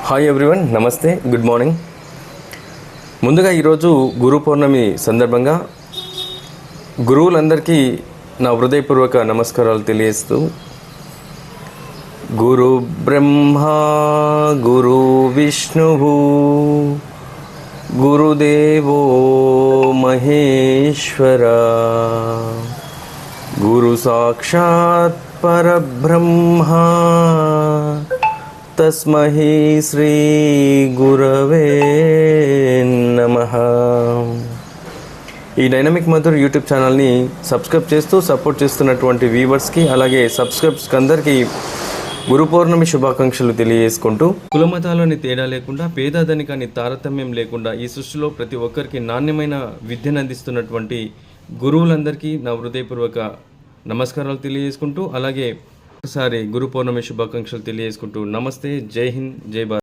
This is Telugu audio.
హాయ్ ఎవ్రీవన్, నమస్తే, గుడ్ మార్నింగ్. ముందుగా ఈరోజు గురు పౌర్ణమి సందర్భంగా గురువులందరికీ నా హృదయపూర్వక నమస్కారాలు తెలియజేస్తూ, గురు బ్రహ్మా గురు విష్ణువు గురుదేవో మహేశ్వర, గురు సాక్షాత్ పరబ్రహ్మ తస్మై శ్రీ గురవే నమః. ఈ డైనమిక్ మధుర్ యూట్యూబ్ ఛానల్ని సబ్స్క్రైబ్ చేస్తూ సపోర్ట్ చేస్తున్నటువంటి వ్యూవర్స్కి, అలాగే సబ్స్క్రైబర్స్కి అందరికీ గురు పౌర్ణమి శుభాకాంక్షలు తెలియజేసుకుంటూ, కులమతాలని తేడా లేకుండా, పేద ధనికాన్ని తారతమ్యం లేకుండా ఈ సృష్టిలో ప్రతి ఒక్కరికి నాణ్యమైన విద్యను అందిస్తున్నటువంటి గురువులందరికీ నా హృదయపూర్వక నమస్కారాలు తెలియజేసుకుంటూ, అలాగే ఒకసారి గురు పౌర్ణమి శుభాకాంక్షలు తెలియజేసుకుంటూ, నమస్తే, జై హింద్, జై భారత్.